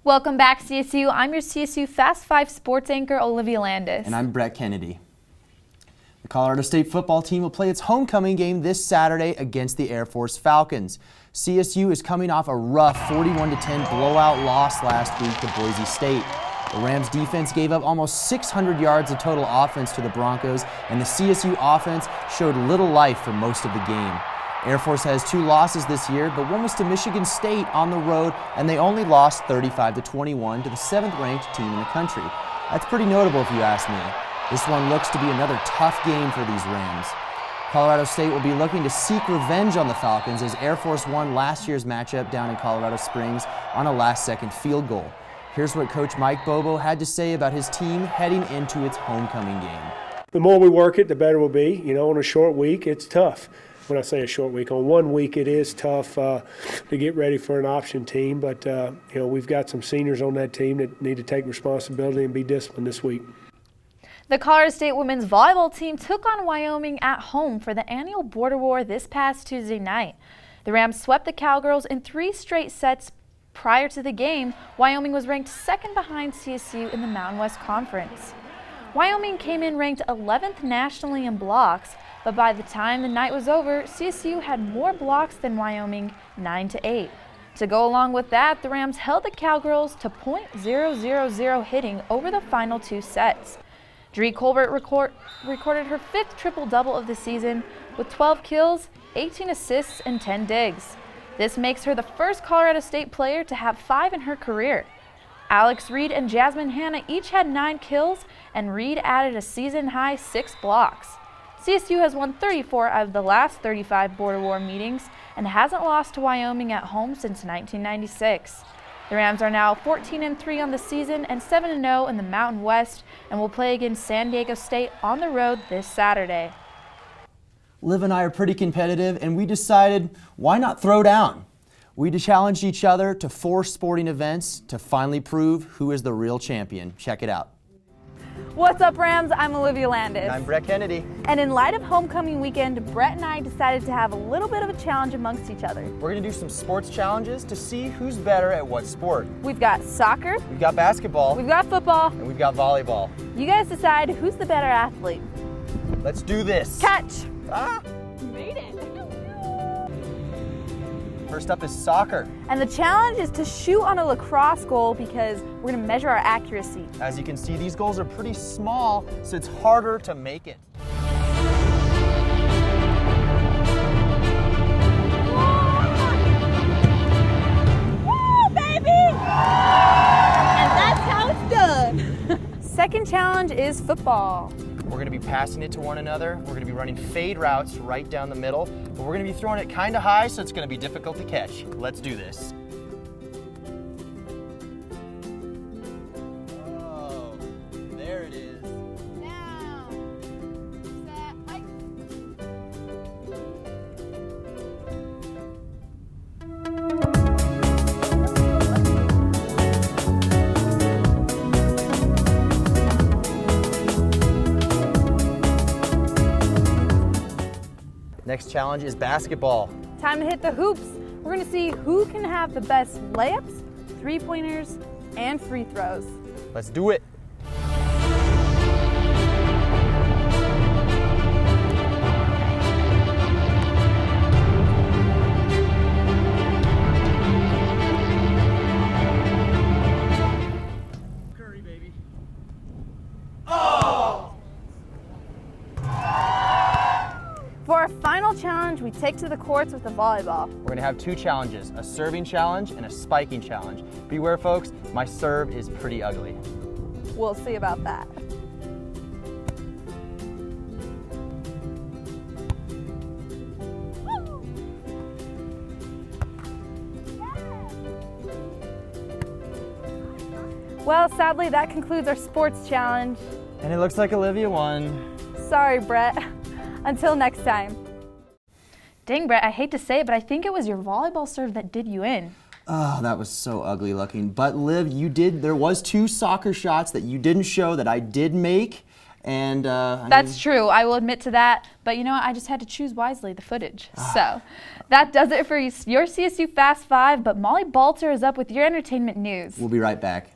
Welcome back, CSU. I'm your CSU Fast 5 sports anchor, Olivia Landis. And I'm Brett Kennedy. The Colorado State football team will play its homecoming game this Saturday against the Air Force Falcons. CSU is coming off a rough 41-10 blowout loss last week to Boise State. The Rams defense gave up almost 600 yards of total offense to the Broncos, and the CSU offense showed little life for most of the game. Air Force has 2 losses this year, but one was to Michigan State on the road, and they only lost 35-21 to the 7th-ranked team in the country. That's pretty notable if you ask me. This one looks to be another tough game for these Rams. Colorado State will be looking to seek revenge on the Falcons as Air Force won last year's matchup down in Colorado Springs on a last-second field goal. Here's what Coach Mike Bobo had to say about his team heading into its homecoming game. The more we work it, the better we'll be. You know, on a short week, it's tough. When I say a short week, on one week it is tough to get ready for an option team, but you know, we've got some seniors on that team that need to take responsibility and be disciplined this week. The Colorado State women's volleyball team took on Wyoming at home for the annual Border War this past Tuesday night. The Rams swept the Cowgirls in 3 straight sets. Prior to the game, Wyoming was ranked 2nd behind CSU in the Mountain West Conference. Wyoming came in ranked 11th nationally in blocks, but by the time the night was over, CSU had more blocks than Wyoming, 9-8. To go along with that, the Rams held the Cowgirls to .000 hitting over the final 2 sets. Dree Colbert recorded her 5th triple-double of the season with 12 kills, 18 assists, and 10 digs. This makes her the first Colorado State player to have 5 in her career. Alex Reed and Jasmine Hanna each had 9 kills, and Reed added a season-high 6 blocks. CSU has won 34 out of the last 35 Border War meetings and hasn't lost to Wyoming at home since 1996. The Rams are now 14-3 on the season and 7-0 in the Mountain West and will play against San Diego State on the road this Saturday. Liv and I are pretty competitive, and we decided, why not throw down? We challenged each other to 4 sporting events to finally prove who is the real champion. Check it out. What's up, Rams? I'm Olivia Landis. And I'm Brett Kennedy. And in light of homecoming weekend, Brett and I decided to have a little bit of a challenge amongst each other. We're going to do some sports challenges to see who's better at what sport. We've got soccer, We've got basketball, we've got football, and we've got volleyball. You guys decide who's the better athlete. Let's do this. Catch! Ah! Made it! First up is soccer. And the challenge is to shoot on a lacrosse goal because we're going to measure our accuracy. As you can see, these goals are pretty small, so it's harder to make it. Woo, baby! And that's how it's done. Second challenge is football. We're going to be passing it to one another. We're going to be running fade routes right down the middle, but we're going to be throwing it kind of high, so it's going to be difficult to catch. Let's do this. Oh, there it is. Now, set, hike. Next challenge is basketball. Time to hit the hoops. We're going to see who can have the best layups, 3-pointers, and free throws. Let's do it. Curry, baby. Oh! For our final challenge, we take to the courts with the volleyball. We're going to have 2 challenges, a serving challenge and a spiking challenge. Beware, folks, my serve is pretty ugly. We'll see about that. Well, sadly, that concludes our sports challenge. And it looks like Olivia won. Sorry, Brett. Until next time. Dang, Brett, I hate to say it, but I think it was your volleyball serve that did you in. Oh, that was so ugly looking. But Liv, there was 2 soccer shots that you didn't show that I did make, And That's true. I will admit to that. But you know what? I just had to choose wisely the footage. So that does it for your CSU Fast 5. But Molly Balter is up with your entertainment news. We'll be right back.